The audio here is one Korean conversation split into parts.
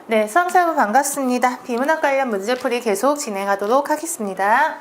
네, 수험생분 반갑습니다. 비문학 관련 문제풀이 계속 진행하도록 하겠습니다.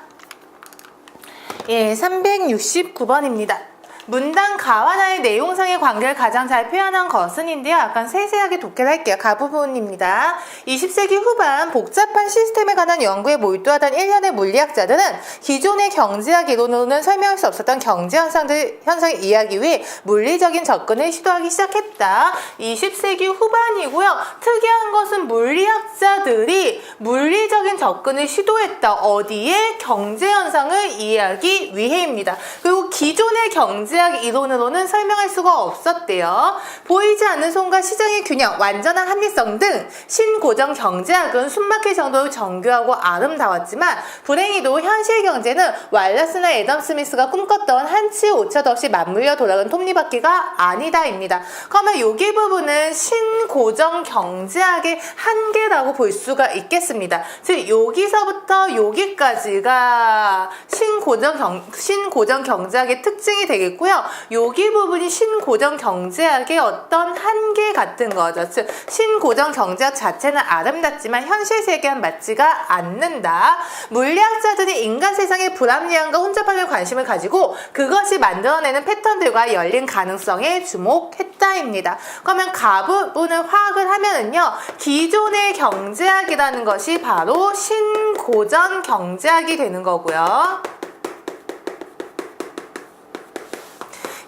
예, 369번입니다. 문단 가와 나의 내용상의 관계를 가장 잘 표현한 것은인데요. 약간 세세하게 독해를 할게요. 가 부분입니다. 20세기 후반 복잡한 시스템에 관한 연구에 몰두하던 일련의 물리학자들은 기존의 경제학 이론으로는 설명할 수 없었던 경제 현상을 이해하기 위해 물리적인 접근을 시도하기 시작했다. 20세기 후반이고요. 특이한 것은 물리학자들이 물리적인 접근을 시도했다. 어디에? 경제 현상을 이해하기 위해입니다. 그리고 기존의 경제학 이론으로는 설명할 수가 없었대요. 보이지 않는 손과 시장의 균형, 완전한 합리성 등 신고정 경제학은 숨막힐 정도로 정교하고 아름다웠지만 불행히도 현실 경제는 왈라스나 애덤 스미스가 꿈꿨던 한치 오차도 없이 맞물려 돌아가는 톱니바퀴가 아니다입니다. 그러면 여기 부분은 신고정 경제학의 한계라고 볼 수가 있겠습니다. 즉 여기서부터 여기까지가 신고정 경제학의 특징이 되겠고요. 여기 부분이 신고정 경제학의 어떤 한계 같은 거죠. 즉 신고정 경제학 자체는 아름답지만 현실 세계와는 맞지가 않는다. 물리학자들이 인간 세상의 불합리함과 혼잡함에 관심을 가지고 그것이 만들어내는 패턴들과 열린 가능성에 주목했다입니다. 그러면 가 부분을 화학을 하면은요, 기존의 경제학이라는 것이 바로 신고정 경제학이 되는 거고요.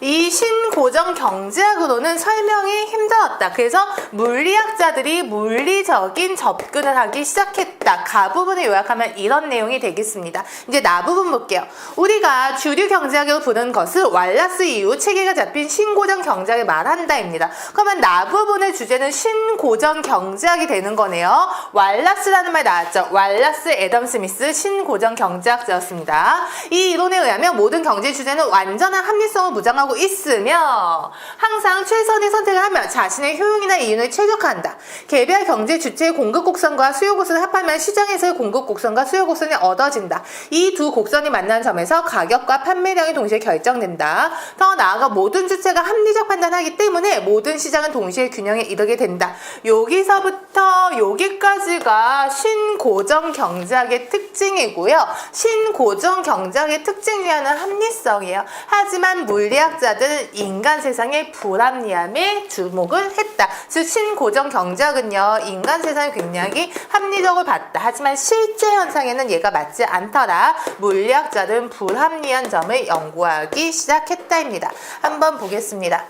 이 신고정 경제학으로는 설명이 힘들었다. 그래서 물리학자들이 물리적인 접근을 하기 시작했다. 가 부분을 요약하면 이런 내용이 되겠습니다. 이제 나 부분 볼게요. 우리가 주류 경제학으로 부르는 것을 왈라스 이후 체계가 잡힌 신고정 경제학을 말한다입니다. 그러면 나 부분의 주제는 신고정 경제학이 되는 거네요. 왈라스라는 말 나왔죠. 왈라스 애덤 스미스 신고정 경제학자였습니다. 이 이론에 의하면 모든 경제 주제는 완전한 합리성을 무장하고 있으며 항상 최선의 선택을 하며 자신의 효용이나 이윤을 최적화한다. 개별 경제 주체의 공급 곡선과 수요 곡선을 합하면 시장에서의 공급 곡선과 수요 곡선이 얻어진다. 이 두 곡선이 만나는 점에서 가격과 판매량이 동시에 결정된다. 더 나아가 모든 주체가 합리적 판단하기 때문에 모든 시장은 동시에 균형에 이르게 된다. 여기서부터 여기까지가 신고정 경제학의 특징이고요. 신고정 경제학의 특징 중에 하나는 합리성이에요. 하지만 물리학자들은 인간 세상의 불합리함에 주목을 했다. 즉 신고정 경제학은요, 인간 세상을 굉장히 합리적으로 봤다. 하지만 실제 현상에는 얘가 맞지 않더라. 물리학자들은 불합리한 점을 연구하기 시작했다입니다. 한번 보겠습니다.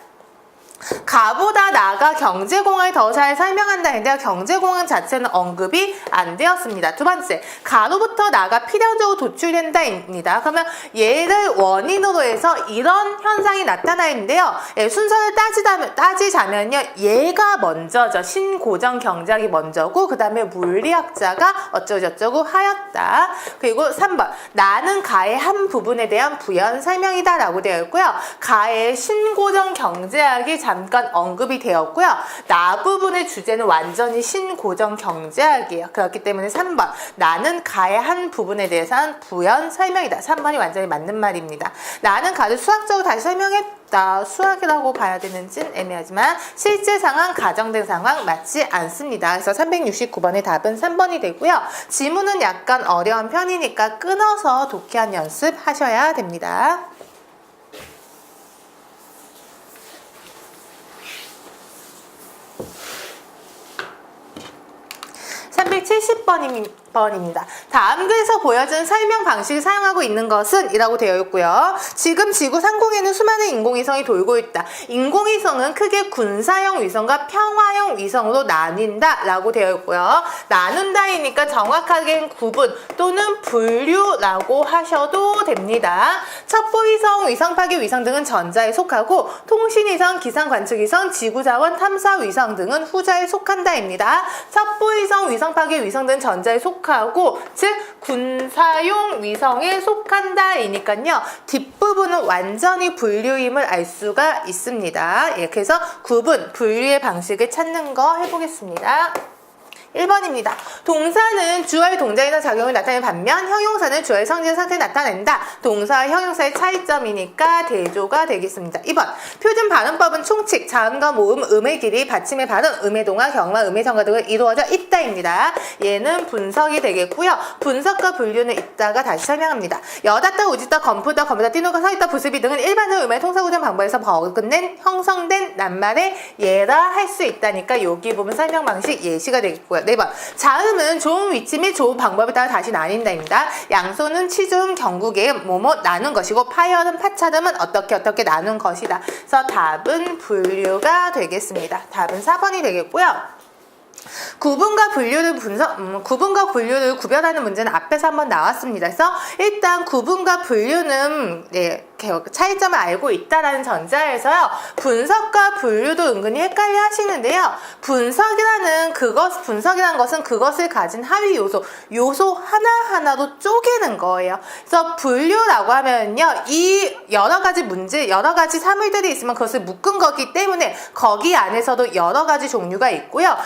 가보다 나아가 경제공학을 더 잘 설명한다 했는데요. 경제공학 자체는 언급이 안 되었습니다. 두 번째, 가로부터 나가 필연적으로 도출된다입니다. 그러면 얘를 원인으로 해서 이런 현상이 나타나 있는데요. 순서를 따지자면요. 얘가 먼저죠. 신고정 경제학이 먼저고 그 다음에 물리학자가 어쩌고저쩌고 하였다. 그리고 3번, 나는 가의 한 부분에 대한 부연 설명이다 라고 되어 있고요. 가의 신고정 경제학이 잠깐 언급이 되었고요. 나 부분의 주제는 완전히 신고정 경제학이에요. 그렇기 때문에 3번, 나는 가의 한 부분에 대해서는 부연 설명이다. 3번이 완전히 맞는 말입니다. 나는 가를 수학적으로 다시 설명했다. 수학이라고 봐야 되는지는 애매하지만 실제 상황, 가정된 상황 맞지 않습니다. 그래서 369번의 답은 3번이 되고요. 지문은 약간 어려운 편이니까 끊어서 독해한 연습 하셔야 됩니다. 370번입니다. 다음 글에서 보여준 설명 방식을 사용하고 있는 것은 이라고 되어 있고요. 지금 지구 상공에는 수많은 인공위성이 돌고 있다. 인공위성은 크게 군사용 위성과 평화용 위성으로 나뉜다 라고 되어 있고요. 나눈다이니까 정확하게 구분 또는 분류라고 하셔도 됩니다. 첩보위성, 위성파괴 위성 등은 전자에 속하고 통신위성, 기상관측위성, 지구자원 탐사위성 등은 후자에 속한다입니다. 첩보위성, 위성파괴 위성 등은 전자에 속하고 즉 군사용 위성에 속한다이니까요. 뒷부분은 완전히 분류임을 알 수가 있습니다. 예, 그래서 구분, 분류의 방식을 찾는 거 해보겠습니다. 1번입니다. 동사는 주어의 동작이나 작용을 나타내는 반면 형용사는 주어의 성질 상태를 나타낸다. 동사와 형용사의 차이점이니까 대조가 되겠습니다. 2번. 표준 발음법은 총칙, 자음과 모음, 음의 길이, 받침의 발음, 음의 동화, 경마, 음의 정과 등을 이루어져 있다입니다. 얘는 분석이 되겠고요. 분석과 분류는 이따가 다시 설명합니다. 여닫다, 우짓다, 검푸다, 거무다, 띄누가, 서있다, 부수비 등은 일반적으로 음의 통사구전 방법에서 버금낸 형성된 낱말의 예라 할 수 있다니까 여기 보면 설명 방식 예시가 되겠고요. 4번. 자음은 좋은 위치 및 좋은 방법에 따라 다시 나뉜다입니다. 양손은 치조음, 경구개음, 뭐뭐 나눈 것이고 파열음, 파차음은 어떻게 나눈 것이다. 그래서 답은 분류가 되겠습니다. 답은 4번이 되겠고요. 구분과 분류를 구별하는 문제는 앞에서 한번 나왔습니다. 그래서 일단 구분과 분류는 차이점을 알고 있다라는 전제에서요. 분석과 분류도 은근히 헷갈려 하시는데요. 분석이라는 것은 그것을 가진 하위 요소 하나하나로 쪼개는 거예요. 그래서 분류라고 하면요. 이 여러 가지 사물들이 있으면 그것을 묶은 거기 때문에 거기 안에서도 여러 가지 종류가 있고요.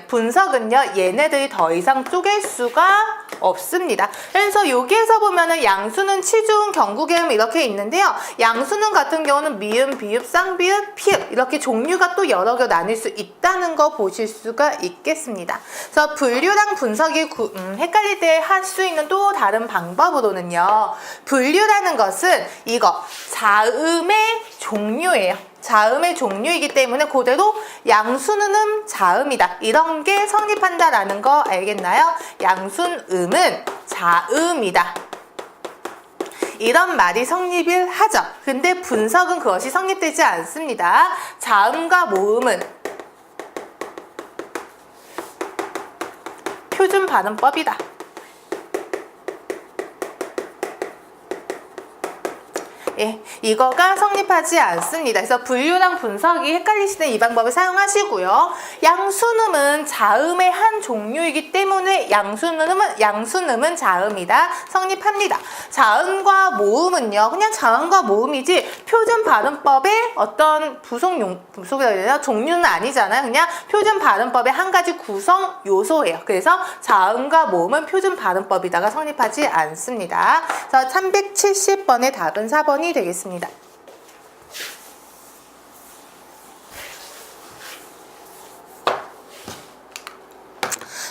분석은요. 얘네들이 더 이상 쪼갤 수가 없습니다. 그래서 여기에서 보면은 양수는 치중, 경구개음 이렇게 있는데요. 양수는 같은 경우는 미음, 비읍, 쌍비읍, 피읍 이렇게 종류가 또 여러 개 나뉠 수 있다는 거 보실 수가 있겠습니다. 그래서 분류랑 분석이 헷갈릴 때 할 수 있는 또 다른 방법으로는요. 분류라는 것은 이거 자음의 종류예요. 자음의 종류이기 때문에 그대로 양순음은 자음이다. 이런 게 성립한다라는 거 알겠나요? 양순음은 자음이다. 이런 말이 성립을 하죠. 근데 분석은 그것이 성립되지 않습니다. 자음과 모음은 표준 발음법이다. 이거가 성립하지 않습니다. 그래서 분류랑 분석이 헷갈리시는 이 방법을 사용하시고요. 양순음은 자음의 한 종류이기 때문에 양순음은 자음이다. 성립합니다. 자음과 모음은요. 그냥 자음과 모음이지 표준 발음법의 어떤 종류는 아니잖아요. 그냥 표준 발음법의 한 가지 구성 요소예요. 그래서 자음과 모음은 표준 발음법이다가 성립하지 않습니다. 그래서 370번의 답은 4번이 되겠습니다.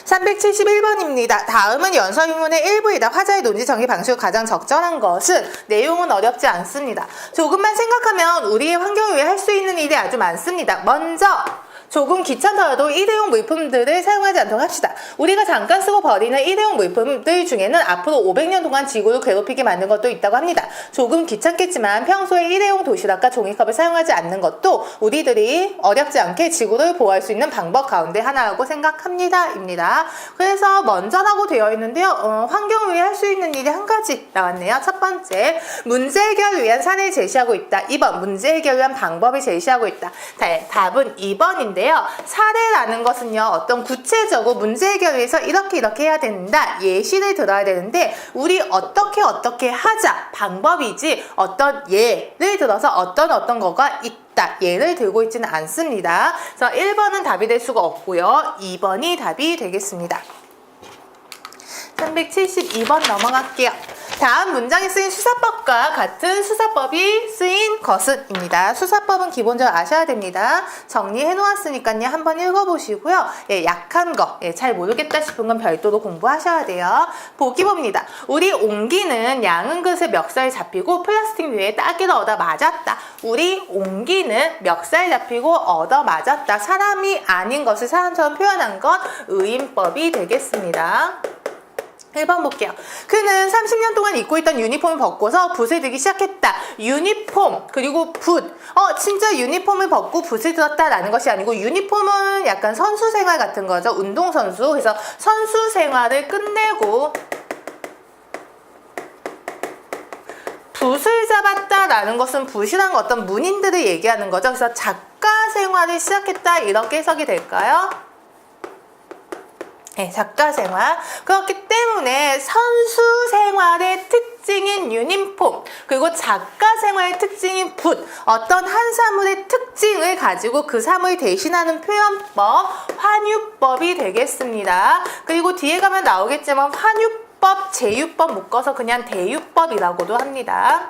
371번입니다. 다음은 연설문의 일부이다. 화자의 논지 전개 방식으로 가장 적절한 것은 내용은 어렵지 않습니다. 조금만 생각하면 우리의 환경을 위해 할 수 있는 일이 아주 많습니다. 먼저 조금 귀찮더라도 일회용 물품들을 사용하지 않도록 합시다. 우리가 잠깐 쓰고 버리는 일회용 물품들 중에는 앞으로 500년 동안 지구를 괴롭히게 만든 것도 있다고 합니다. 조금 귀찮겠지만 평소에 일회용 도시락과 종이컵을 사용하지 않는 것도 우리들이 어렵지 않게 지구를 보호할 수 있는 방법 가운데 하나라고 생각합니다. 입니다. 그래서 먼저라고 되어 있는데요. 환경을 위해 할 수 있는 일이 한 가지 나왔네요. 첫 번째, 문제 해결을 위한 사례를 제시하고 있다. 2번, 문제 해결을 위한 방법을 제시하고 있다. 답은 2번인데 사례라는 것은요, 어떤 구체적으로 문제 해결을 위해서 이렇게 해야 된다. 예시를 들어야 되는데, 우리 어떻게 하자. 방법이지, 어떤 예를 들어서 어떤 거가 있다. 예를 들고 있지는 않습니다. 그래서 1번은 답이 될 수가 없고요. 2번이 답이 되겠습니다. 372번 넘어갈게요. 다음 문장에 쓰인 수사법과 같은 수사법이 쓰인 것은입니다. 수사법은 기본적으로 아셔야 됩니다. 정리해 놓았으니까요. 한번 읽어보시고요. 약한 거, 잘 모르겠다 싶은 건 별도로 공부하셔야 돼요. 보기 봅니다. 우리 옹기는 양은 그릇에 멱살 잡히고 플라스틱 위에 따기를 얻어 맞았다. 우리 옹기는 멱살 잡히고 얻어 맞았다. 사람이 아닌 것을 사람처럼 표현한 건 의인법이 되겠습니다. 1번 볼게요. 그는 30년 동안 입고 있던 유니폼을 벗고서 붓을 들기 시작했다. 유니폼 그리고 붓. 진짜 유니폼을 벗고 붓을 들었다라는 것이 아니고 유니폼은 약간 선수 생활 같은 거죠. 운동선수. 그래서 선수 생활을 끝내고 붓을 잡았다라는 것은 붓이란 어떤 문인들을 얘기하는 거죠. 그래서 작가 생활을 시작했다. 이렇게 해석이 될까요? 네, 작가 생활. 그렇기 때문에 선수 생활의 특징인 유니폼, 그리고 작가 생활의 특징인 붓, 어떤 한 사물의 특징을 가지고 그 사물을 대신하는 표현법, 환유법이 되겠습니다. 그리고 뒤에 가면 나오겠지만 환유법, 제유법 묶어서 그냥 대유법이라고도 합니다.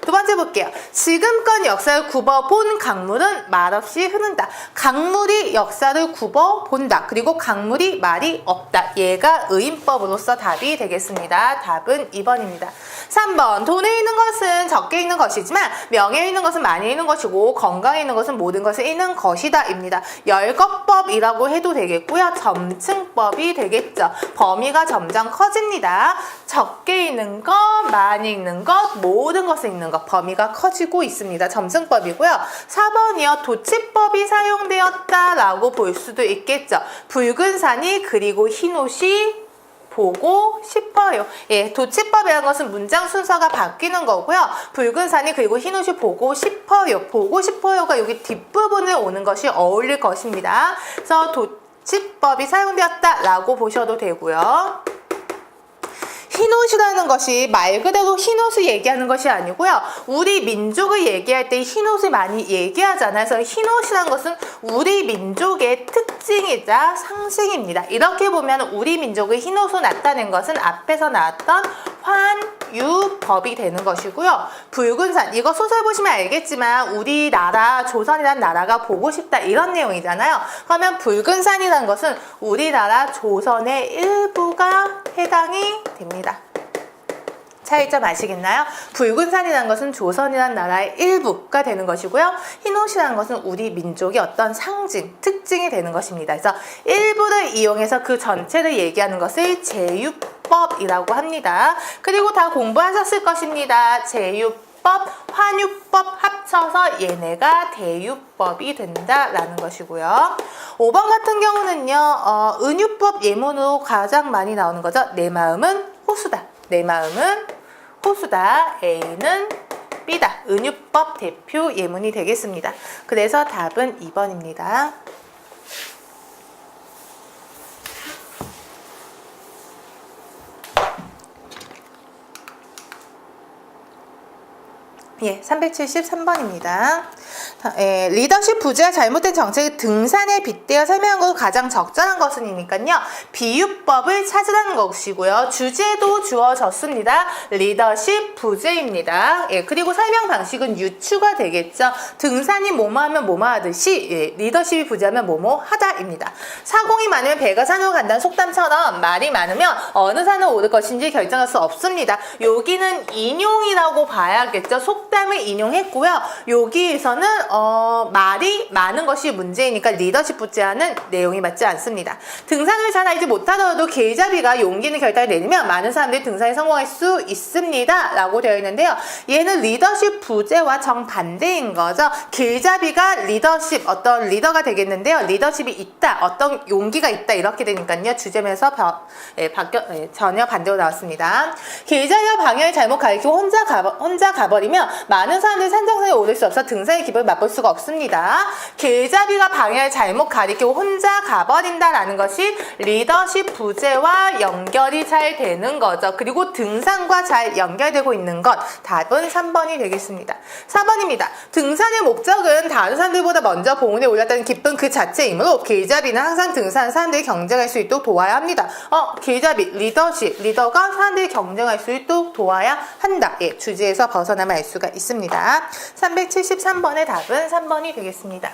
두 번째 볼게요. 지금껏 역사를 굽어본 강물은 말없이 흐른다. 강물이 역사를 굽어본다. 그리고 강물이 말이 없다. 얘가 의인법으로서 답이 되겠습니다. 답은 2번입니다. 3번. 돈에 있는 것은 적게 있는 것이지만 명예에 있는 것은 많이 있는 것이고 건강에 있는 것은 모든 것을 있는 것이다 입니다. 열거법이라고 해도 되겠고요. 점층법이 되겠죠. 범위가 점점 커집니다. 적게 있는 것, 많이 있는 것, 모든 것을 있는 것, 범위가 커지고 있습니다. 점승법이고요. 4번이요. 도치법이 사용되었다라고 볼 수도 있겠죠. 붉은 산이 그리고 흰 옷이 보고 싶어요. 예, 도치법이라는 것은 문장 순서가 바뀌는 거고요. 붉은 산이 그리고 흰 옷이 보고 싶어요. 보고 싶어요가 여기 뒷부분에 오는 것이 어울릴 것입니다. 그래서 도치법이 사용되었다라고 보셔도 되고요. 흰옷이라는 것이 말 그대로 흰옷을 얘기하는 것이 아니고요. 우리 민족을 얘기할 때 흰옷을 많이 얘기하잖아요. 그래서 흰옷이라는 것은 우리 민족의 특징이자 상징입니다. 이렇게 보면 우리 민족의 흰옷으로 나타낸 것은 앞에서 나왔던 환유법이 되는 것이고요. 붉은 산, 이거 소설 보시면 알겠지만 우리나라, 조선이라는 나라가 보고 싶다 이런 내용이잖아요. 그러면 붉은 산이라는 것은 우리나라 조선의 일부가 해당이 됩니다. 차이점 아시겠나요? 붉은 산이라는 것은 조선이라는 나라의 일부가 되는 것이고요. 흰옷이라는 것은 우리 민족의 어떤 상징, 특징이 되는 것입니다. 그래서 일부를 이용해서 그 전체를 얘기하는 것을 제유법이라고 합니다. 그리고 다 공부하셨을 것입니다. 제유법, 환유법 합쳐서 얘네가 대유법이 된다라는 것이고요. 5번 같은 경우는요. 은유법 예문으로 가장 많이 나오는 거죠. 내 마음은 호수다. 내 마음은 호수다. A는 B다. 은유법 대표 예문이 되겠습니다. 그래서 답은 2번입니다. 예, 373번입니다. 리더십 부재와 잘못된 정책의 등산에 빗대어 설명한 것은 가장 적절한 것은이니까요. 비유법을 찾으라는 것이고요. 주제도 주어졌습니다. 리더십 부재입니다. 예, 그리고 설명 방식은 유추가 되겠죠. 등산이 뭐뭐 하면 뭐뭐 하듯이 예, 리더십이 부재하면 뭐뭐 하다입니다. 사공이 많으면 배가 산으로 간다는 속담처럼 말이 많으면 어느 산을 오를 것인지 결정할 수 없습니다. 여기는 인용이라고 봐야겠죠. 속담을 인용했고요. 여기에서는 말이 많은 것이 문제이니까 리더십 부재하는 내용이 맞지 않습니다. 등산을 잘 알지 못하더라도 길잡이가 용기 있는 결단을 내리면 많은 사람들이 등산에 성공할 수 있습니다. 라고 되어 있는데요. 얘는 리더십 부재와 정반대인 거죠. 길잡이가 리더십, 어떤 리더가 되겠는데요. 리더십이 있다, 어떤 용기가 있다 이렇게 되니까요. 주제면서 전혀 반대로 나왔습니다. 길잡이가 방향을 잘못 가리키고 혼자 가버리면 많은 사람들이 산정상에 오를 수 없어 등산의 기분을 맛볼 수가 없습니다. 길잡이가 방향을 잘못 가리키고 혼자 가버린다라는 것이 리더십 부재와 연결이 잘 되는 거죠. 그리고 등산과 잘 연결되고 있는 것. 답은 3번이 되겠습니다. 4번입니다. 등산의 목적은 다른 사람들보다 먼저 봉우리에 올랐다는 기쁨 그 자체이므로 길잡이는 항상 등산하는 사람들이 경쟁할 수 있도록 도와야 합니다. 길잡이, 리더가 사람들이 경쟁할 수 있도록 도와야 한다. 예, 주제에서 벗어나면 알 수가 있습니다. 373번의 답은 3번이 되겠습니다.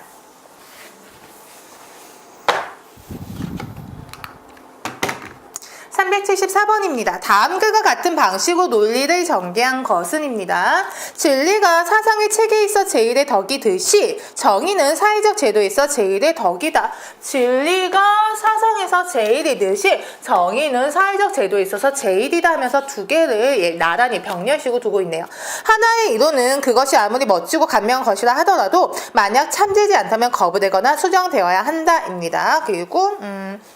374번입니다. 다음 글과 같은 방식으로 논리를 전개한 것은입니다. 진리가 사상의 체계에 있어 제일의 덕이듯이 정의는 사회적 제도에 있어 제일의 덕이다. 진리가 사상에서 제일이듯이 정의는 사회적 제도에 있어서 제일이다 하면서 두 개를 나란히 병렬식으로 두고 있네요. 하나의 이론은 그것이 아무리 멋지고 감명한 것이라 하더라도 만약 참되지 않다면 거부되거나 수정되어야 한다입니다. 그리고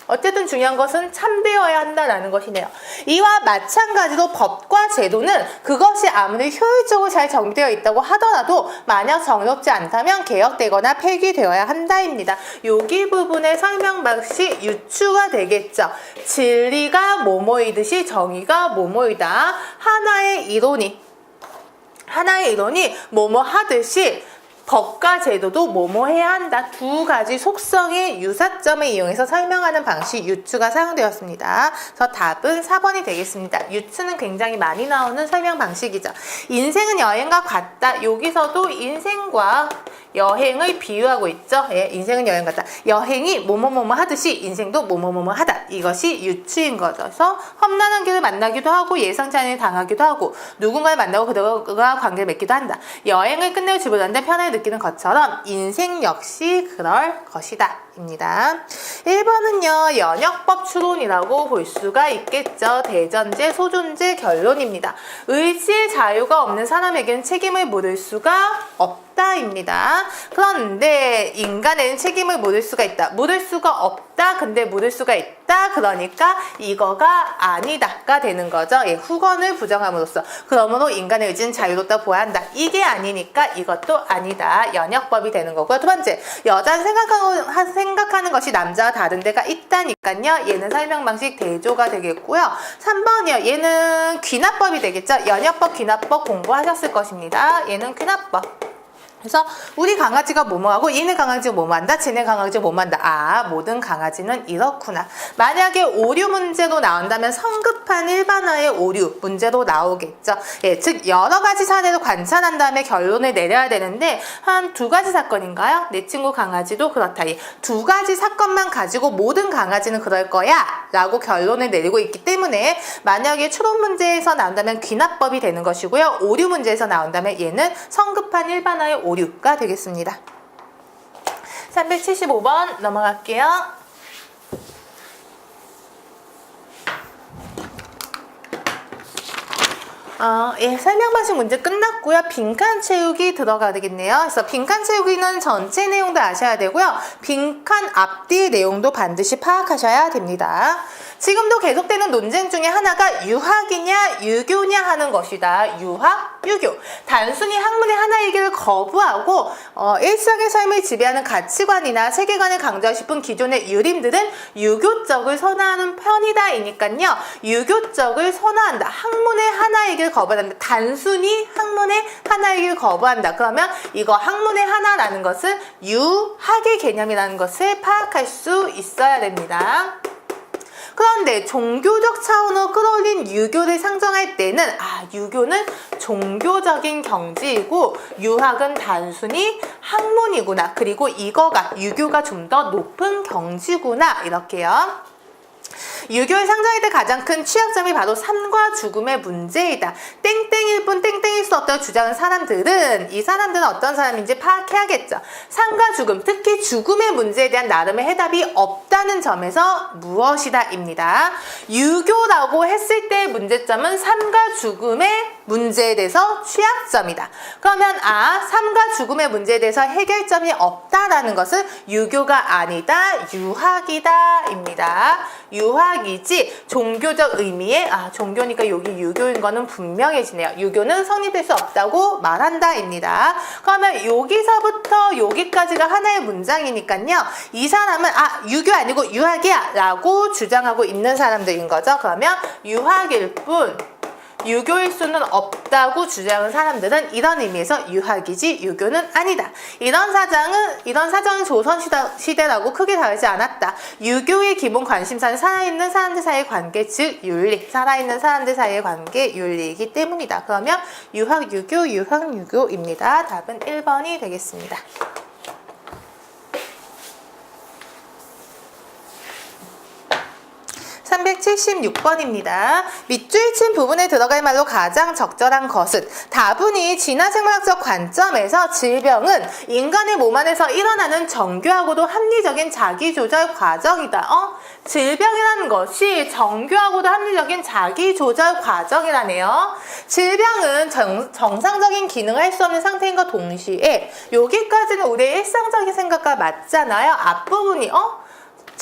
어쨌든 중요한 것은 참되어야 한다라는 것이네요. 이와 마찬가지로 법과 제도는 그것이 아무리 효율적으로 잘 정비되어 있다고 하더라도 만약 정의롭지 않다면 개혁되거나 폐기되어야 한다입니다. 여기 부분의 설명 방식 유추가 되겠죠. 진리가 뭐뭐이듯이 정의가 뭐뭐이다. 하나의 이론이 뭐뭐 하듯이 법과 제도도 뭐뭐 해야 한다. 두 가지 속성의 유사점을 이용해서 설명하는 방식 유추가 사용되었습니다. 그래서 답은 4번이 되겠습니다. 유추는 굉장히 많이 나오는 설명 방식이죠. 인생은 여행과 같다. 여기서도 인생과 여행을 비유하고 있죠. 예, 인생은 여행 같다. 여행이 뭐뭐뭐뭐 하듯이 인생도 뭐뭐뭐뭐 하다. 이것이 유추인 거죠. 그래서 험난한 길을 만나기도 하고 예상치 않은 일을 당하기도 하고 누군가를 만나고 그들과 관계를 맺기도 한다. 여행을 끝내고 집을 갔는데 편안을 느끼는 것처럼 인생 역시 그럴 것이다. 입니다. 1번은요. 연역법 추론이라고 볼 수가 있겠죠. 대전제, 소존제 결론입니다. 의지의 자유가 없는 사람에게는 책임을 물을 수가 없다입니다. 그런데 인간에는 책임을 물을 수가 있다. 물을 수가 없다. 근데 물을 수가 있다. 그러니까 이거가 아니다가 되는 거죠. 예, 후건을 부정함으로써. 그러므로 인간의 의지는 자유롭다 보아야 한다. 이게 아니니까 이것도 아니다. 연역법이 되는 거고요. 두 번째, 여자는 생각하는 것이 남자와 다른 데가 있다니까요. 얘는 설명 방식 대조가 되겠고요. 3번이요. 얘는 귀납법이 되겠죠. 연역법, 귀납법 공부하셨을 것입니다. 얘는 귀납법. 그래서 우리 강아지가 뭐뭐하고 얘네 강아지가 뭐뭐한다. 쟤네 강아지가 뭐뭐한다. 아, 모든 강아지는 이렇구나. 만약에 오류 문제로 나온다면 성급한 일반화의 오류 문제로 나오겠죠. 예, 즉 여러 가지 사례를 관찰한 다음에 결론을 내려야 되는데 한 2가지 사건인가요? 내 친구 강아지도 그렇다. 예, 2가지 사건만 가지고 모든 강아지는 그럴 거야 라고 결론을 내리고 있기 때문에 만약에 추론 문제에서 나온다면 귀납법이 되는 것이고요. 오류 문제에서 나온다면 얘는 성급한 일반화의 오류가 되겠습니다. 375번 넘어갈게요. 예, 설명 방식 문제 끝났고요. 빈칸 채우기 들어가 되겠네요. 그래서 빈칸 채우기는 전체 내용도 아셔야 되고요. 빈칸 앞뒤 내용도 반드시 파악하셔야 됩니다. 지금도 계속되는 논쟁 중에 하나가 유학이냐 유교냐 하는 것이다. 유학, 유교. 단순히 학문의 하나이기를 거부하고 일상의 삶을 지배하는 가치관이나 세계관을 강조하고 싶은 기존의 유림들은 유교 쪽을 선호하는 편이다. 이니까요. 유교 쪽을 선호한다. 학문의 하나이기를 거부한다. 단순히 학문의 하나이기를 거부한다. 그러면 이거 학문의 하나라는 것은 유학의 개념이라는 것을 파악할 수 있어야 됩니다. 그런데 종교적 차원으로 끌어올린 유교를 상정할 때는 유교는 종교적인 경지이고 유학은 단순히 학문이구나. 그리고 이거가 유교가 좀 더 높은 경지구나. 이렇게요. 유교의 상정할 때 가장 큰 취약점이 바로 삶과 죽음의 문제이다. 땡땡일 뿐 땡땡일 수 없다고 주장하는 사람들은 이 사람들은 어떤 사람인지 파악해야겠죠. 삶과 죽음, 특히 죽음의 문제에 대한 나름의 해답이 없다는 점에서 무엇이다 입니다. 유교라고 했을 때의 문제점은 삶과 죽음의 문제에 대해서 취약점이다. 그러면 삶과 죽음의 문제에 대해서 해결점이 없다라는 것은 유교가 아니다. 유학이다 입니다. 유학이지 종교적 의미의 종교니까 여기 유교인 거는 분명해지네요. 유교는 성립될 수 없다고 말한다 입니다. 그러면 여기서부터 여기까지가 하나의 문장이니까요. 이 사람은 유교 아니고 유학이야 라고 주장하고 있는 사람들인 거죠. 그러면 유학일 뿐 유교일 수는 없다고 주장하는 사람들은 이런 의미에서 유학이지 유교는 아니다. 이런 사정은 조선시대라고 크게 다르지 않았다. 유교의 기본 관심사는 살아있는 사람들 사이의 관계, 즉 윤리, 살아있는 사람들 사이의 관계, 윤리이기 때문이다. 그러면 유학, 유교, 유학, 유교입니다. 답은 1번이 되겠습니다. 376번입니다. 밑줄 친 부분에 들어갈 말로 가장 적절한 것은 다분히 진화생물학적 관점에서 질병은 인간의 몸 안에서 일어나는 정교하고도 합리적인 자기조절 과정이다. 질병이라는 것이 정교하고도 합리적인 자기조절 과정이라네요. 질병은 정상적인 기능을 할 수 없는 상태인 것 동시에 여기까지는 우리의 일상적인 생각과 맞잖아요. 앞부분이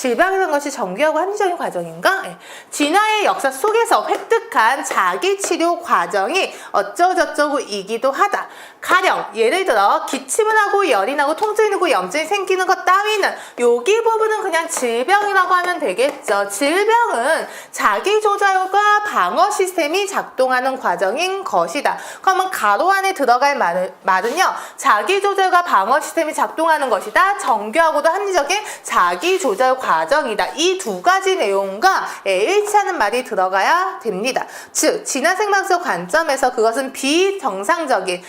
질병이라는 것이 정교하고 합리적인 과정인가? 예. 진화의 역사 속에서 획득한 자기치료 과정이 어쩌고저쩌고이기도 하다. 가령 예를 들어 기침을 하고 열이 나고 통증이 나고 염증이 생기는 것 따위는 여기 부분은 그냥 질병이라고 하면 되겠죠. 질병은 자기조절과 방어 시스템이 작동하는 과정인 것이다. 그러면 가로 안에 들어갈 말은요. 자기조절과 방어 시스템이 작동하는 것이다. 정교하고도 합리적인 자기조절 과정이다. 이 두 가지 내용과 일치하는 말이 들어가야 됩니다. 즉 진화생명학적 관점에서 그것은 비정상적인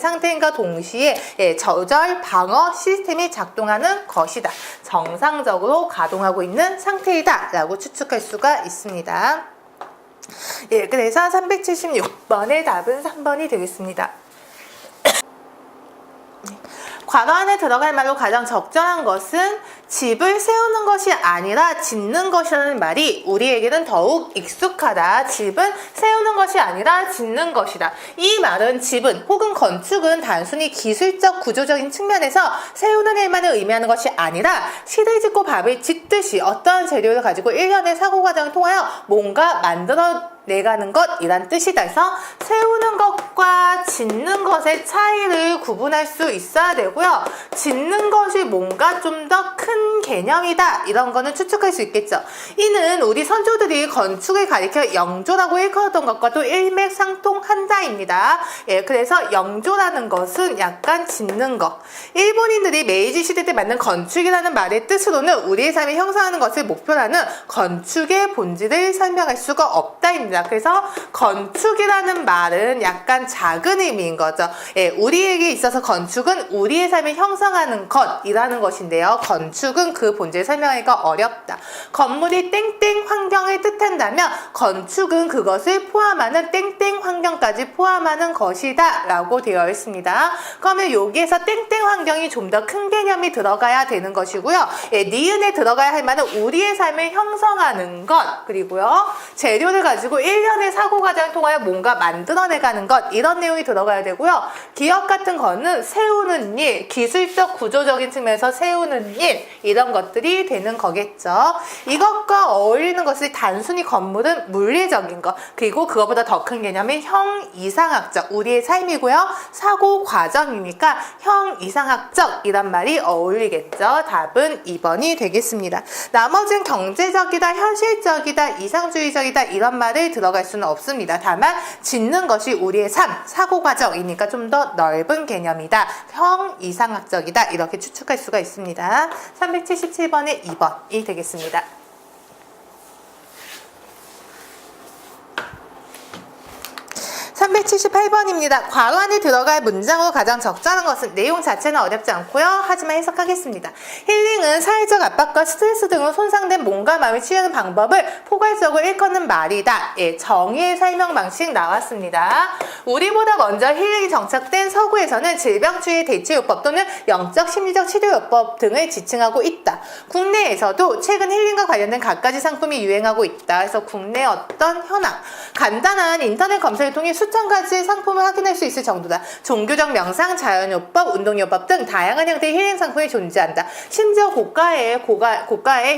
상태인과 동시에 조절 방어 시스템이 작동하는 것이다. 정상적으로 가동하고 있는 상태이다 라고 추측할 수가 있습니다. 예, 그래서 376번의 답은 3번이 되겠습니다. 괄호 안에 들어갈 말로 가장 적절한 것은 집을 세우는 것이 아니라 짓는 것이라는 말이 우리에게는 더욱 익숙하다. 집은 세우는 것이 아니라 짓는 것이다. 이 말은 집은 혹은 건축은 단순히 기술적 구조적인 측면에서 세우는 일만을 의미하는 것이 아니라 시를 짓고 밥을 짓듯이 어떠한 재료를 가지고 일련의 사고과정을 통하여 뭔가 내가는 것이란 뜻이다. 그래서 세우는 것과 짓는 것의 차이를 구분할 수 있어야 되고요. 짓는 것이 뭔가 좀 더 큰 개념이다. 이런 거는 추측할 수 있겠죠. 이는 우리 선조들이 건축을 가리켜 영조라고 일컬었던 것과도 일맥상통한다입니다. 예, 그래서 영조라는 것은 약간 짓는 것. 일본인들이 메이지 시대 때 만든 건축이라는 말의 뜻으로는 우리의 삶을 형성하는 것을 목표로 하는 건축의 본질을 설명할 수가 없다입니다. 그래서 건축이라는 말은 약간 작은 의미인 거죠. 예, 우리에게 있어서 건축은 우리의 삶을 형성하는 것이라는 것인데요. 건축은 그 본질을 설명하기가 어렵다. 건물이 땡땡 환경을 뜻한다면 건축은 그것을 포함하는 땡땡 환경까지 포함하는 것이다 라고 되어 있습니다. 그러면 여기에서 땡땡 환경이 좀 더 큰 개념이 들어가야 되는 것이고요. 예, 니은에 들어가야 할 말은 우리의 삶을 형성하는 것, 그리고요 재료를 가지고 일련의 사고과정을 통하여 뭔가 만들어내가는 것, 이런 내용이 들어가야 되고요. 기업 같은 거는 세우는 일, 기술적 구조적인 측면에서 세우는 일, 이런 것들이 되는 거겠죠. 이것과 어울리는 것이 단순히 건물은 물리적인 것, 그리고 그것보다 더 큰 개념이 형이상학적, 우리의 삶이고요. 사고 과정이니까 형이상학적 이란 말이 어울리겠죠. 답은 2번이 되겠습니다. 나머지는 경제적이다, 현실적이다, 이상주의적이다 이런 말을 들어갈 수는 없습니다. 다만 짓는 것이 우리의 삶, 사고 과정이니까 좀 더 넓은 개념이다. 형이상학적이다 이렇게 추측할 수가 있습니다. 377번의 2번이 되겠습니다. 378번입니다. 괄호 안에 들어갈 문장으로 가장 적절한 것은 내용 자체는 어렵지 않고요. 하지만 해석하겠습니다. 힐링은 사회적 압박과 스트레스 등으로 손상된 몸과 마음을 치유하는 방법을 포괄적으로 일컫는 말이다. 예, 정의의 설명 방식 나왔습니다. 우리보다 먼저 힐링이 정착된 서구에서는 질병치유의 대체요법 또는 영적 심리적 치료요법 등을 지칭하고 있다. 국내에서도 최근 힐링과 관련된 갖가지 상품이 유행하고 있다. 그래서 국내 어떤 현황, 간단한 인터넷 검색을 통해 수천 가지 상품을 확인할 수 있을 정도다. 종교적 명상, 자연요법, 운동요법 등 다양한 형태의 힐링 상품이 존재한다. 심지어 고가의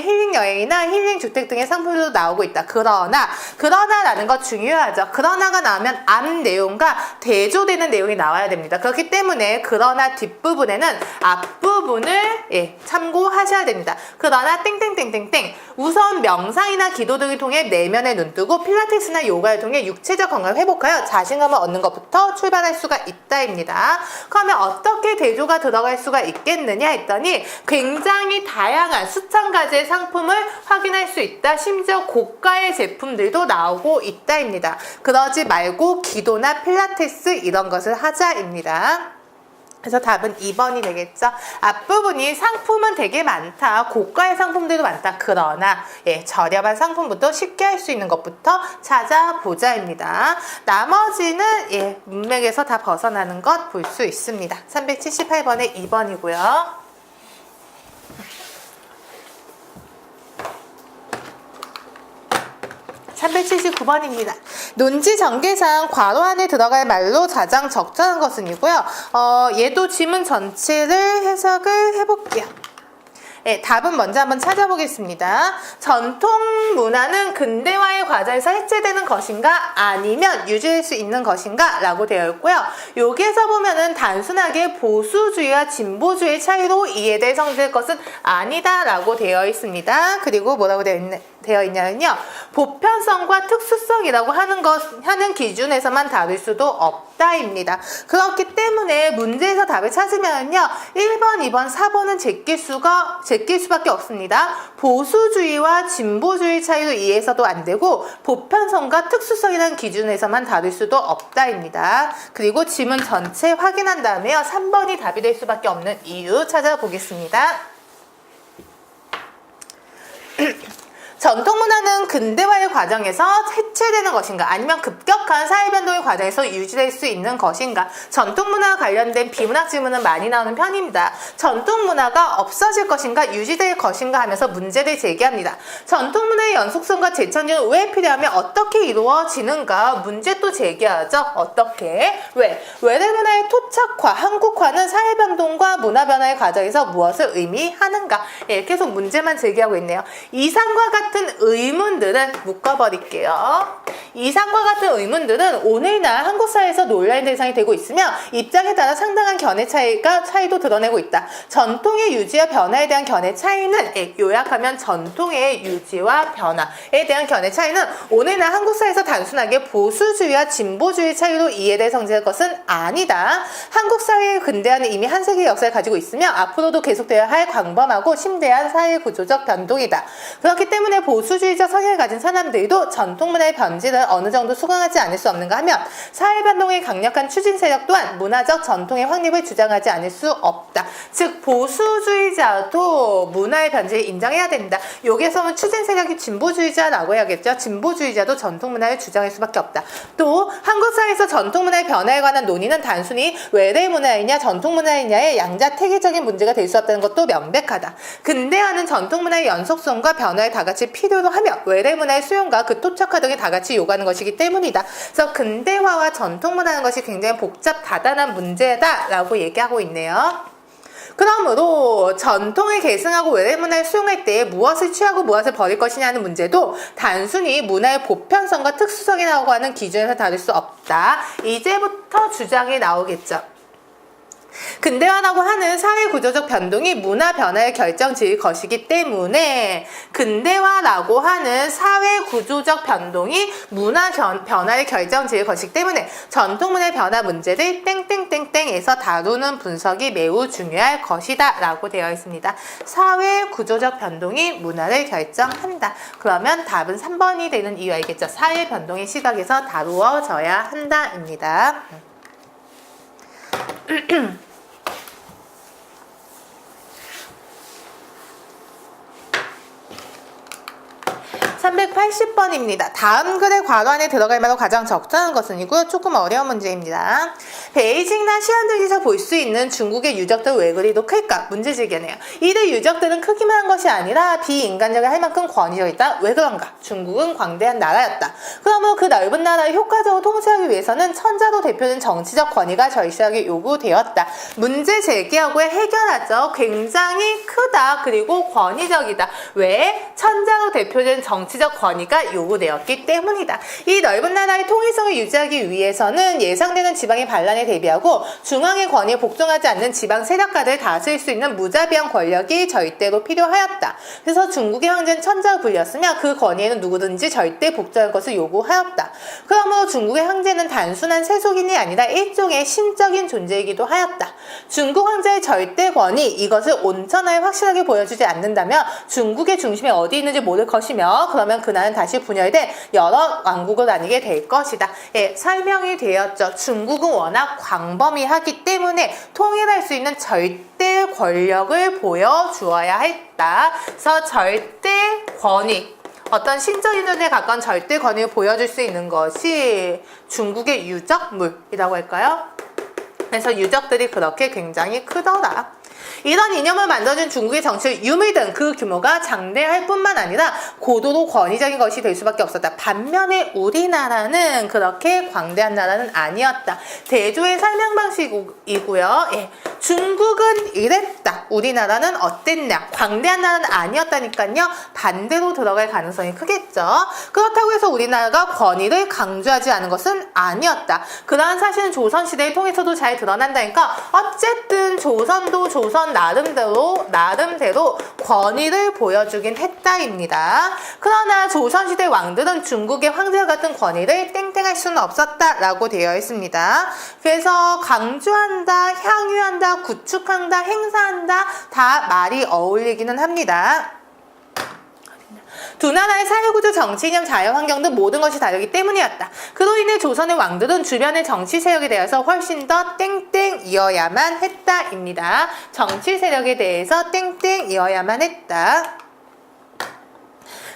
힐링 여행이나 힐링 주택 등의 상품도 나오고 있다. 그러나라는 것 중요하죠. 그러나가 나오면 앞 내용과 대조되는 내용이 나와야 됩니다. 그렇기 때문에 그러나 뒷부분에는 앞부분을 참고하셔야 됩니다. 그러나 땡땡땡땡땡 우선 명상이나 기도 등을 통해 내면에 눈뜨고 필라테스나 요가를 통해 육체적 건강을 회복하여 자신감을 얻는 것부터 출발할 수가 있다입니다. 그러면 어떻게 대조가 들어갈 수가 있겠느냐 했더니 굉장히 다양한 수천 가지의 상품을 확인할 수 있다. 심지어 고가의 제품들도 나오고 있다입니다. 그러지 말고 기도나 필라테스 이런 것을 하자입니다. 그래서 답은 2번이 되겠죠. 앞부분이 상품은 되게 많다. 고가의 상품들도 많다. 그러나 저렴한 상품부터 쉽게 할 수 있는 것부터 찾아보자입니다. 나머지는 문맥에서 다 벗어나는 것 볼 수 있습니다. 378번의 2번이고요. 379번입니다. 논지전개상 괄호 안에 들어갈 말로 가장 적절한 것은이고요. 얘도 지문 전체를 해석을 해볼게요. 예, 답은 먼저 한번 찾아보겠습니다. 전통 문화는 근대화의 과정에서 해체되는 것인가 아니면 유지할 수 있는 것인가 라고 되어 있고요. 여기에서 보면은 단순하게 보수주의와 진보주의 차이로 이해될 성질의 것은 아니다 라고 되어 있습니다. 그리고 뭐라고 되어 있냐면요. 보편성과 특수성이라고 하는 기준에서만 다룰 수도 없다입니다. 그렇기 때문에 문제에서 답을 찾으면요. 1번, 2번, 4번은 제낄 수밖에 없습니다. 보수주의와 진보주의 차이로 이해해서도 안 되고 보편성과 특수성이라는 기준에서만 다룰 수도 없다입니다. 그리고 지문 전체 확인한 다음에요. 3번이 답이 될 수밖에 없는 이유 찾아보겠습니다. 전통문화는 근대화의 과정에서 해체되는 것인가 아니면 급격한 사회변동의 과정에서 유지될 수 있는 것인가. 전통문화와 관련된 비문학 질문은 많이 나오는 편입니다. 전통문화가 없어질 것인가 유지될 것인가 하면서 문제를 제기합니다. 전통문화의 연속성과 재창조는 왜 필요하며 어떻게 이루어지는가 문제 또 제기하죠. 어떻게? 왜? 외래문화의 토착화, 한국화는 사회변동과 문화변화의 과정에서 무엇을 의미하는가. 예, 계속 문제만 제기하고 있네요. 이상과 같은 의문들은 묶어버릴게요. 이상과 같은 의문들은 오늘날 한국 사회에서 논란의 대상이 되고 있으며 입장에 따라 상당한 견해 차이도 드러내고 있다. 전통의 유지와 변화에 대한 견해 차이는 요약하면 전통의 유지와 변화에 대한 견해 차이는 오늘날 한국 사회에서 단순하게 보수주의와 진보주의 차이로 이해될 성질의 것은 아니다. 한국 사회의 근대화는 이미 한 세기의 역사를 가지고 있으며 앞으로도 계속되어야 할 광범하고 심대한 사회 구조적 변동이다. 그렇기 때문에 보수주의적 성향을 가진 사람들도 전통문화의 변질을 어느 정도 수긍하지 않을 수 없는가 하면 사회변동의 강력한 추진 세력 또한 문화적 전통의 확립을 주장하지 않을 수 없다. 즉 보수주의자도 문화의 변질을 인정해야 된다. 여기에서는 추진 세력이 진보주의자라고 해야겠죠. 진보주의자도 전통문화를 주장할 수밖에 없다. 또 한국 사회에서 전통문화의 변화에 관한 논의는 단순히 외래문화이냐 전통문화이냐의 양자택일적인 문제가 될 수 없다는 것도 명백하다. 근대화는 전통문화의 연속성과 변화에 다같이 필요로 하며 외래문화의 수용과 그 토착화 등이 다같이 요구하는 것이기 때문이다. 그래서 근대화와 전통문화라는 것이 굉장히 복잡 다단한 문제다라고 얘기하고 있네요. 그러므로 전통을 계승하고 외래문화를 수용할 때 무엇을 취하고 무엇을 버릴 것이냐는 문제도 단순히 문화의 보편성과 특수성이라고 하는 기준에서 다룰 수 없다. 이제부터 주장이 나오겠죠. 근대화라고 하는 사회구조적 변동이 문화 변화의 결정지일 것이기 때문에 근대화라고 하는 사회구조적 변동이 문화 변화의 결정지일 것이기 때문에 전통문화의 변화 문제를 땡땡땡땡에서 다루는 분석이 매우 중요할 것이다 라고 되어 있습니다. 사회구조적 변동이 문화를 결정한다. 그러면 답은 3번이 되는 이유가 있겠죠. 사회변동의 시각에서 다루어져야 한다입니다. 380번입니다. 다음 글의 괄호 안에 들어갈 만한 가장 적절한 것은이고요. 조금 어려운 문제입니다. 베이징이나 시안등에서 볼 수 있는 중국의 유적들 왜 그리도 클까? 문제 제기하네요. 이들 유적들은 크기만 한 것이 아니라 비인간적이 할 만큼 권위적이다. 왜 그런가? 중국은 광대한 나라였다. 그러면 그 넓은 나라를 효과적으로 통치하기 위해서는 천자로 대표된 정치적 권위가 절실하게 요구되었다. 문제 제기하고 해결하죠. 굉장히 크다. 그리고 권위적이다. 왜? 천자로 대표된 정치적 권위가 요구되었기 때문이다. 이 넓은 나라의 통일성을 유지하기 위해서는 예상되는 지방의 반란에 대비하고 중앙의 권위에 복종하지 않는 지방 세력가들을 다스릴 수 있는 무자비한 권력이 절대로 필요하였다. 그래서 중국의 황제는 천자로 불렸으며 그 권위에는 누구든지 절대 복종할 것을 요구하였다. 그러므로 중국의 황제는 단순한 세속인이 아니라 일종의 신적인 존재이기도 하였다. 중국 황제의 절대 권위, 이것을 온천하에 확실하게 보여주지 않는다면 중국의 중심이 어디 있는지 모를 것이며 그러면 그 나라는 다시 분열돼 여러 왕국을 나뉘게 될 것이다. 예, 설명이 되었죠. 중국은 워낙 광범위하기 때문에 통일할 수 있는 절대 권력을 보여주어야 했다. 그래서 절대 권위, 어떤 신적인 존재에 가까운 절대 권위를 보여줄 수 있는 것이 중국의 유적물이라고 할까요? 그래서 유적들이 그렇게 굉장히 크더라. 이런 이념을 만들어준 중국의 정치의 유물 등 그 규모가 장대할 뿐만 아니라 고도로 권위적인 것이 될 수밖에 없었다. 반면에 우리나라는 그렇게 광대한 나라는 아니었다. 대조의 설명 방식이고요. 예. 중국은 이랬다. 우리나라는 어땠냐. 광대한 나라는 아니었다니까요. 반대로 들어갈 가능성이 크겠죠. 그렇다고 해서 우리나라가 권위를 강조하지 않은 것은 아니었다. 그러한 사실은 조선시대를 통해서도 잘 드러난다니까 어쨌든 조선도 조선 나름대로 권위를 보여주긴 했다입니다. 그러나 조선시대 왕들은 중국의 황제와 같은 권위를 땡땡할 수는 없었다라고 되어 있습니다. 그래서 강조한다, 향유한다, 구축한다, 행사한다 다 말이 어울리기는 합니다. 두 나라의 사회구조, 정치 이념, 자연환경 등 모든 것이 다르기 때문이었다. 그로 인해 조선의 왕들은 주변의 정치 세력에 대해서 훨씬 더 땡땡이어야만 했다입니다. 정치 세력에 대해서 땡땡이어야만 했다.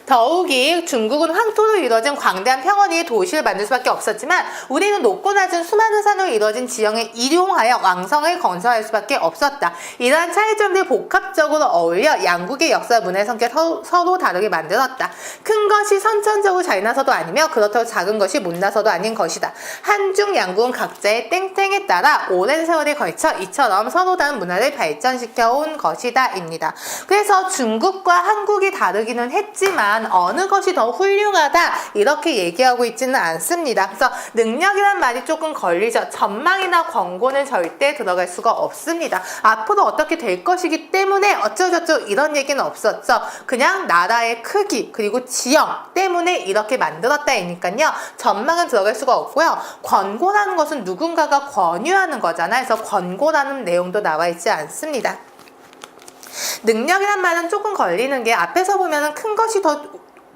더욱이 중국은 황토로 이루어진 광대한 평원 위에 도시를 만들 수밖에 없었지만 우리는 높고 낮은 수많은 산으로 이루어진 지형을 이용하여 왕성을 건설할 수밖에 없었다. 이러한 차이점들이 복합적으로 어울려 양국의 역사, 문화의 성격 서로 다르게 만들었다. 큰 것이 선천적으로 잘나서도 아니며 그렇다고 작은 것이 못나서도 아닌 것이다. 한중 양국은 각자의 땡땡에 따라 오랜 세월에 걸쳐 이처럼 서로 다른 문화를 발전시켜온 것이다 입니다. 그래서 중국과 한국이 다르기는 했지만 어느 것이 더 훌륭하다 이렇게 얘기하고 있지는 않습니다. 그래서 능력이란 말이 조금 걸리죠. 전망이나 권고는 절대 들어갈 수가 없습니다. 앞으로 어떻게 될 것이기 때문에 어쩌저쩌 이런 얘기는 없었죠. 그냥 나라의 크기 그리고 지형 때문에 이렇게 만들었다니까요. 전망은 들어갈 수가 없고요. 권고라는 것은 누군가가 권유하는 거잖아요. 그래서 권고라는 내용도 나와 있지 않습니다. 능력이란 말은 조금 걸리는 게 앞에서 보면은 큰 것이 더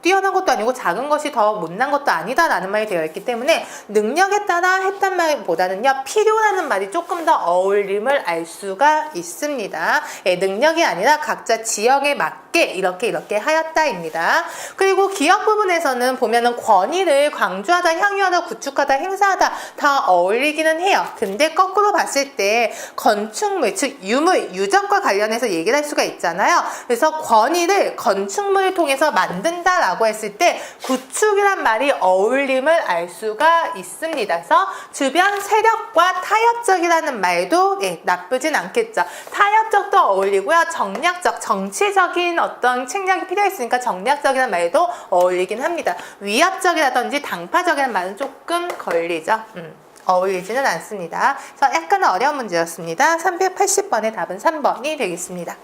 뛰어난 것도 아니고 작은 것이 더 못난 것도 아니다라는 말이 되어 있기 때문에 능력에 따라 했단 말보다는요 필요라는 말이 조금 더 어울림을 알 수가 있습니다. 예, 능력이 아니라 각자 지형에 맞게 이렇게 하였다입니다. 그리고 기억 부분에서는 보면은 권위를 강조하다, 향유하다, 구축하다, 행사하다 다 어울리기는 해요. 근데 거꾸로 봤을 때 건축물, 즉 유물, 유적과 관련해서 얘기를 할 수가 있잖아요. 그래서 권위를 건축물을 통해서 만든다라고 했을 때 구축이란 말이 어울림을 알 수가 있습니다. 그래서 주변 세력과 타협적이라는 말도 나쁘진 않겠죠. 타협적도 어울리고요. 정략적, 정치적인 어떤 책략이 필요했으니까 정략적이라는 말도 어울리긴 합니다. 위압적이라든지 당파적이라는 말은 조금 걸리죠. 어울리지는 않습니다. 그래서 약간 어려운 문제였습니다. 380번의 답은 3번이 되겠습니다.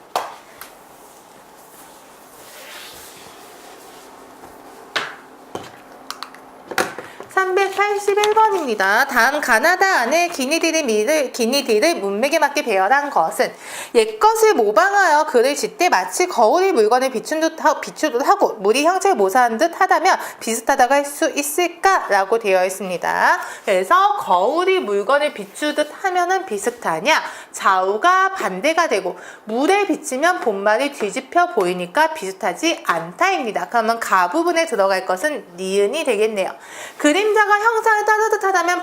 381번입니다. 다음 가나다 안에 기니디를 문맥에 맞게 배열한 것은 옛것을 모방하여 글을 짓되 마치 거울이 물건을 비추듯 하고 물이 형체를 모사한 듯 하다면 비슷하다고 할 수 있을까라고 되어 있습니다. 그래서 거울이 물건을 비추듯 하면은 비슷하냐? 좌우가 반대가 되고 물에 비치면 본말이 뒤집혀 보이니까 비슷하지 않다입니다. 그러면 가 부분에 들어갈 것은 니은이 되겠네요. 그림자가 형상을 따르듯 하다면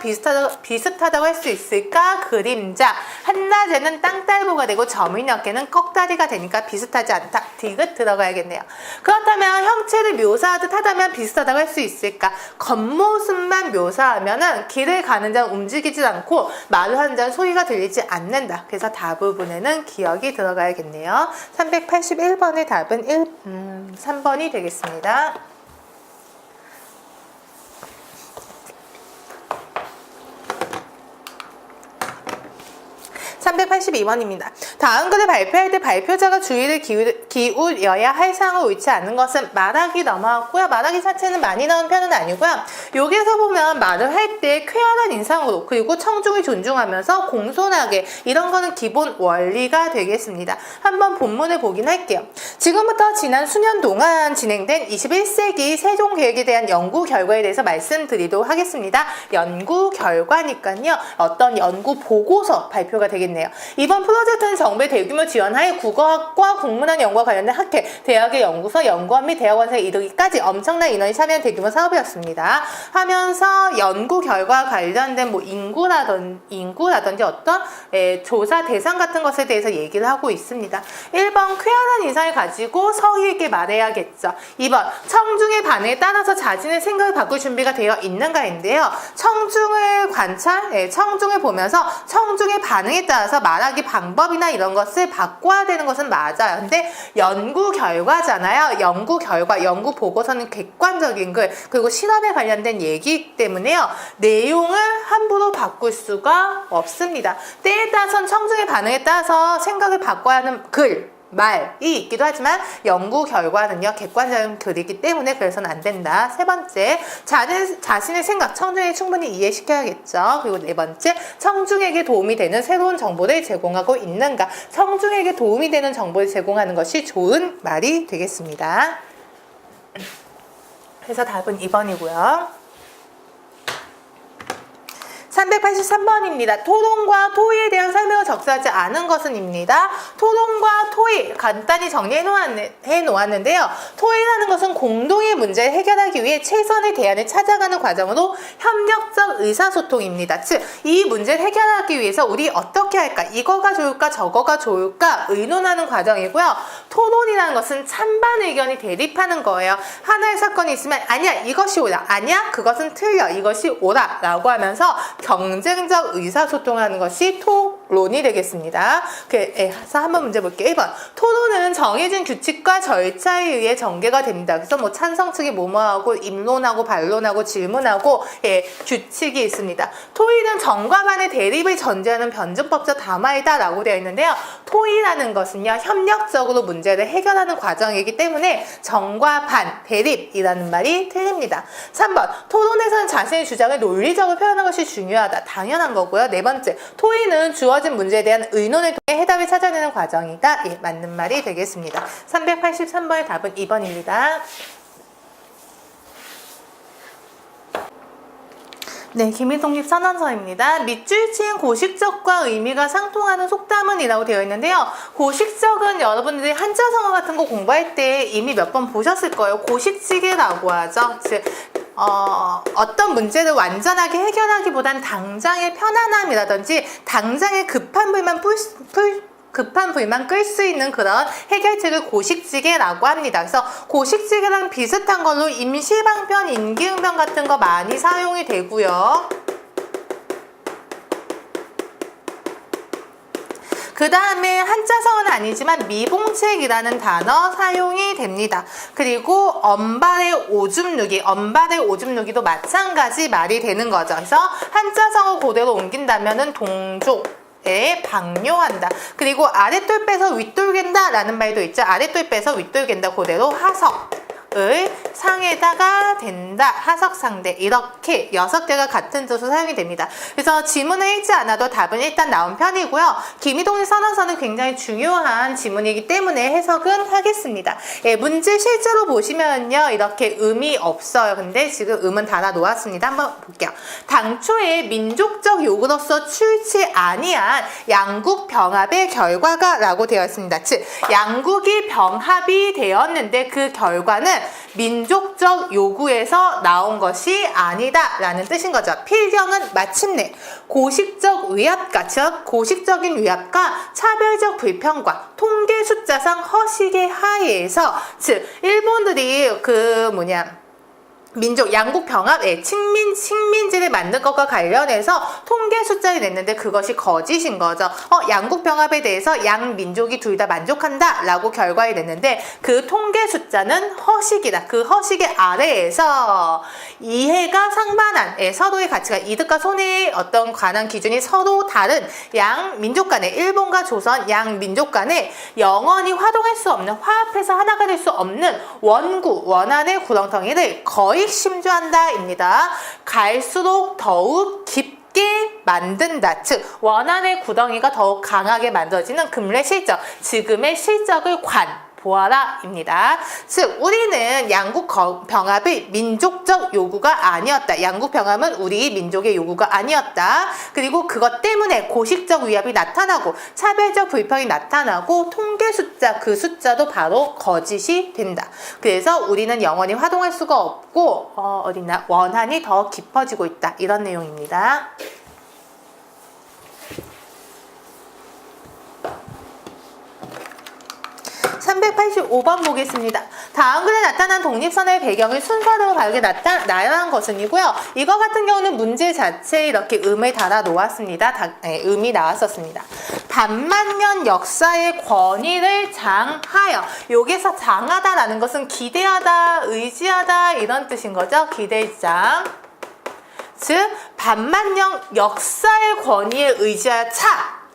비슷하다고 할 수 있을까? 그림자. 한낮에는 땅딸보가 되고 저물리 어깨는 꺽다리가 되니까 비슷하지 않다. 디귿 들어가야겠네요. 그렇다면 형체를 묘사하듯 하다면 비슷하다고 할 수 있을까? 겉모습만 묘사하면은 길을 가는 자는 움직이지 않고 말을 하는 자는 소리가 들리지 않는다. 그래서 답 부분에는 기억이 들어가야겠네요. 381번의 답은 3번이 되겠습니다. 382번입니다. 다음 글을 발표할 때 발표자가 주의를 기울여야 할 사항을 옳지 않은 것은 말하기 넘어왔고요. 말하기 자체는 많이 나온 편은 아니고요. 여기에서 보면 말을 할 때 쾌활한 인상으로 그리고 청중을 존중하면서 공손하게 이런 거는 기본 원리가 되겠습니다. 한번 본문을 보긴 할게요. 지금부터 지난 수년 동안 진행된 21세기 세종계획에 대한 연구 결과에 대해서 말씀드리도록 하겠습니다. 연구 결과니까요. 어떤 연구 보고서 발표가 되겠네요. 되겠네요. 이번 프로젝트는 정부의 대규모 지원하에 국어학과 국문학 연구와 관련된 학회, 대학의 연구소, 연구원 및 대학원생에 이르기까지 엄청난 인원이 참여한 대규모 사업이었습니다. 하면서 연구 결과 관련된 뭐 인구라든지 어떤 조사 대상 같은 것에 대해서 얘기를 하고 있습니다. 1번 쾌활한 인상을 가지고 서희에게 말해야겠죠. 2번 청중의 반응에 따라서 자신의 생각을 바꿀 준비가 되어 있는가인데요. 청중을 청중을 보면서 청중의 반응에 따라서 말하기 방법이나 이런 것을 바꿔야 되는 것은 맞아요. 근데 연구 결과잖아요. 연구 결과, 연구 보고서는 객관적인 글, 그리고 실험에 관련된 얘기이기 때문에요. 내용을 함부로 바꿀 수가 없습니다. 때에 따라서는 청중의 반응에 따라서 생각을 바꿔야 하는 글, 말이 있기도 하지만 연구 결과는요 객관적인 글이기 때문에 그래서는 안 된다. 세 번째, 자신의 생각 청중에게 충분히 이해시켜야겠죠. 그리고 네 번째, 청중에게 도움이 되는 새로운 정보를 제공하고 있는가. 청중에게 도움이 되는 정보를 제공하는 것이 좋은 말이 되겠습니다. 그래서 답은 2번이고요. 383번입니다. 토론과 토의에 대한 설명을 적시하지 않은 것은입니다. 토론과 토의 간단히 정리해 놓았는데요. 토의라는 것은 공동의 문제를 해결하기 위해 최선의 대안을 찾아가는 과정으로 협력적 의사소통입니다. 즉, 이 문제를 해결하기 위해서 우리 어떻게 할까? 이거가 좋을까? 저거가 좋을까? 의논하는 과정이고요. 토론이라는 것은 찬반 의견이 대립하는 거예요. 하나의 사건이 있으면 아니야 이것이 옳아, 아니야 그것은 틀려, 이것이 옳아 라고 하면서 경쟁적 의사소통하는 것이 토론이 되겠습니다. 그래서 한번 문제 볼게요. 1번 토론은 정해진 규칙과 절차에 의해 전개가 됩니다. 그래서 뭐 찬성 측이 뭐뭐하고 입론하고 반론하고 질문하고 규칙이 있습니다. 토의는 정과 반의 대립을 전제하는 변증법적 담화이다 라고 되어 있는데요. 토의라는 것은요 협력적으로 문제를 해결하는 과정이기 때문에 정과 반, 대립이라는 말이 틀립니다. 3번 토론에서는 자신의 주장을 논리적으로 표현하는 것이 중요하다. 당연한 거고요. 네 번째, 토의는 주어진 문제에 대한 의논을 통해 해답을 찾아내는 과정이다. 맞는 말이 되겠습니다. 383번의 답은 2번입니다. 네, 김희독립선언서입니다. 밑줄 치인 고식적과 의미가 상통하는 속담은 이라고 되어 있는데요. 고식적은 여러분들이 한자성어 같은 거 공부할 때 이미 몇 번 보셨을 거예요. 고식지게라고 하죠. 즉 어떤 문제를 완전하게 해결하기보단 당장의 편안함이라든지 당장의 급한 불만 끌 수 있는 그런 해결책을 고식지게라고 합니다. 그래서 고식지게랑 비슷한 걸로 임시방편, 임기응변 같은 거 많이 사용이 되고요. 그 다음에 한자성어는 아니지만 미봉책이라는 단어 사용이 됩니다. 그리고 언발의 오줌 누기도 마찬가지 말이 되는 거죠. 그래서 한자성어 그대로 옮긴다면은 동족에 방뇨한다. 그리고 아랫돌 빼서 윗돌 갠다 라는 말도 있죠. 아랫돌 빼서 윗돌 갠다 그대로 하석을 상에다가 댄다, 하석상대, 이렇게 6개가 같은 뜻으로 사용이 됩니다. 그래서 지문을 읽지 않아도 답은 일단 나온 편이고요. 김희동의 선언서는 굉장히 중요한 지문이기 때문에 해석은 하겠습니다. 문제 실제로 보시면요 이렇게 음이 없어요. 근데 지금 음은 달아 놓았습니다. 한번 볼게요. 당초에 민족적 요구로서 출치 아니한 양국 병합의 결과가 라고 되어 있습니다. 즉 양국이 병합이 되었는데 그 결과는 민족적 요구에서 나온 것이 아니다 라는 뜻인 거죠. 필경은 마침내 고식적 위압과, 즉 고식적인 위압과 차별적 불평과 통계 숫자상 허식의 하에서, 즉 일본들이 민족 양국 병합, 식민지를 만든 것과 관련해서 통계 숫자를 냈는데 그것이 거짓인 거죠. 양국 병합에 대해서 양 민족이 둘 다 만족한다 라고 결과를 냈는데 그 통계 숫자는 허식이다. 그 허식의 아래에서 이해가 상반한 서로의 가치가, 이득과 손해의 어떤 관한 기준이 서로 다른 양 민족 간에, 일본과 조선 양 민족 간에 영원히 화동할 수 없는, 화합해서 하나가 될 수 없는 원안의 구렁텅이를 거의 심주한다 입니다. 갈수록 더욱 깊게 만든다. 즉 원안의 구덩이가 더욱 강하게 만들어지는 근래 실적, 지금의 실적을 보아라 입니다. 즉 우리는 양국 병합의 민족적 요구가 아니었다. 양국 병합은 우리 민족의 요구가 아니었다. 그리고 그것 때문에 고식적 위협이 나타나고 차별적 불평이 나타나고 통계 숫자 그 숫자도 바로 거짓이 된다. 그래서 우리는 영원히 활동할 수가 없고 어딨나 원한이 더 깊어지고 있다. 이런 내용입니다. 385번 보겠습니다. 다음 글에 나타난 독립선의 배경을 순서대로 바르게 나열한 것은이고요. 이거 같은 경우는 문제 자체에 이렇게 음을 달아 놓았습니다. 음이 나왔었습니다. 반만년 역사의 권위를 장하여. 여기서 장하다라는 것은 기대하다, 의지하다 이런 뜻인 거죠. 기대장. 즉 반만년 역사의 권위에 의지하여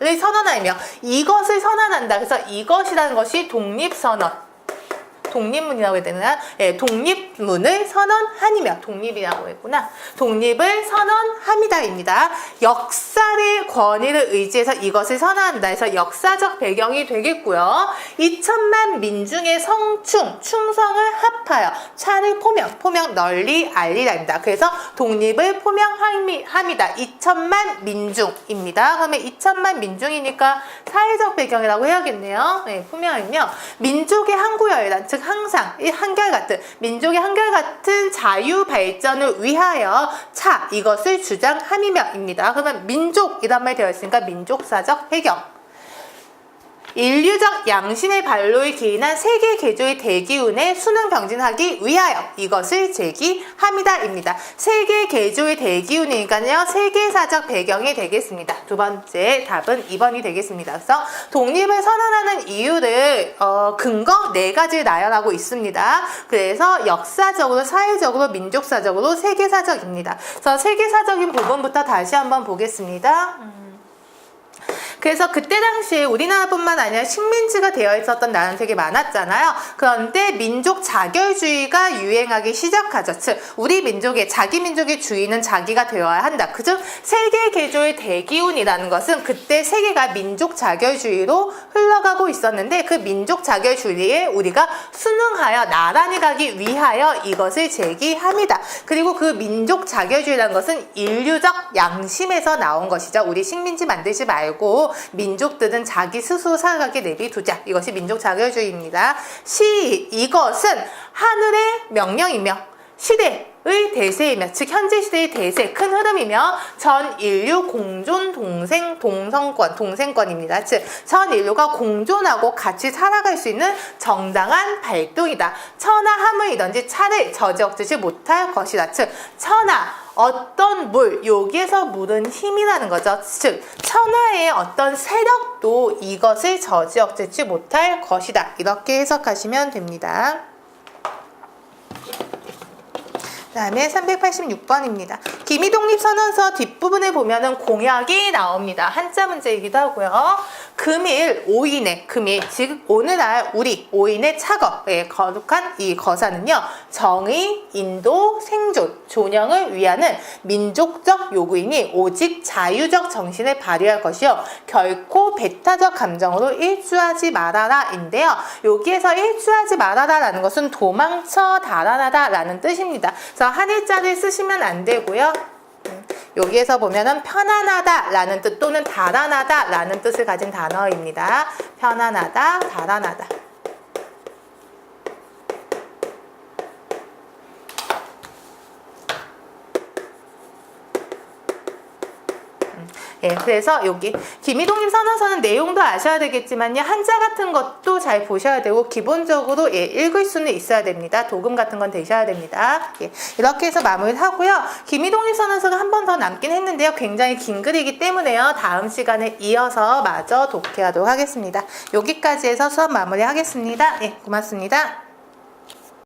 를 선언하며 이것을 선언한다. 그래서 이것이라는 것이 독립선언. 독립문이라고 해야 되나? 예, 독립문을 선언하니며 독립이라고 했구나. 독립을 선언함이다입니다. 역사의 권위를 의지해서 이것을 선언한다 해서 역사적 배경이 되겠고요. 2천만 민중의 충성을 합하여 차를 포명 널리 알리라입니다. 그래서 독립을 포명함이다. 2천만 민중입니다. 그러면 2천만 민중이니까 사회적 배경이라고 해야겠네요. 네, 포명이며 민족의 항구열단 즉 항상 한결같은 민족의 한결같은 자유 발전을 위하여 이것을 주장함이며입니다. 그러면 민족이란 말이 되어 있으니까 민족사적 배경. 인류적 양심의 발로에 기인한 세계 개조의 대기운에 수능 병진하기 위하여 이것을 제기함이다입니다. 세계 개조의 대기운이니까요. 세계사적 배경이 되겠습니다. 두 번째 답은 2번이 되겠습니다. 그래서 독립을 선언하는 이유를 근거 4가지를 나열하고 있습니다. 그래서 역사적으로, 사회적으로, 민족사적으로, 세계사적입니다. 그래서 세계사적인 부분부터 다시 한번 보겠습니다. 그래서 그때 당시에 우리나라뿐만 아니라 식민지가 되어 있었던 나라는 되게 많았잖아요. 그런데 민족 자결주의가 유행하기 시작하죠. 즉 우리 민족의 자기 민족의 주인은 자기가 되어야 한다. 그중 세계 개조의 대기운이라는 것은 그때 세계가 민족 자결주의로 흘러가고 있었는데 그 민족 자결주의에 우리가 순응하여 나란히 가기 위하여 이것을 제기합니다. 그리고 그 민족 자결주의라는 것은 인류적 양심에서 나온 것이죠. 우리 식민지 만들지 말고 민족들은 자기 스스로 살아가게 내비두자. 이것이 민족 자결주의입니다. 이것은 하늘의 명령이며 시대의 대세이며 즉 현재 시대의 대세 큰 흐름이며 전 인류 공존 동생권입니다. 즉 전 인류가 공존하고 같이 살아갈 수 있는 정당한 발동이다. 천하 함의이든지 차를 저지억지지 못할 것이다. 즉 천하 어떤 물, 여기에서 물은 힘이라는 거죠. 즉 천하의 어떤 세력도 이것을 저지억지지 못할 것이다. 이렇게 해석하시면 됩니다. 그 다음에 386번입니다. 기미독립선언서 뒷부분에 보면은 공약이 나옵니다. 한자 문제이기도 하고요. 금일 5인의 즉 오늘날 우리 5인의 착업에 거룩한 이 거사는요. 정의, 인도, 생존, 존영을 위하는 민족적 요구이니 오직 자유적 정신을 발휘할 것이요. 결코 배타적 감정으로 일주하지 말아라 인데요. 여기에서 일주하지 말아라 라는 것은 도망쳐 달아나다 라는 뜻입니다. 그래서 한일자를 쓰시면 안 되고요. 여기에서 보면은 편안하다 라는 뜻 또는 달아나다 라는 뜻을 가진 단어입니다. 편안하다, 달아나다. 예, 그래서 여기 기미독립선언서는 내용도 아셔야 되겠지만요. 한자 같은 것도 잘 보셔야 되고 기본적으로 읽을 수는 있어야 됩니다. 도금 같은 건 되셔야 됩니다. 예, 이렇게 해서 마무리를 하고요. 기미독립선언서가 한 번 더 남긴 했는데요. 굉장히 긴 글이기 때문에요. 다음 시간에 이어서 마저 독해하도록 하겠습니다. 여기까지 해서 수업 마무리하겠습니다. 예, 고맙습니다.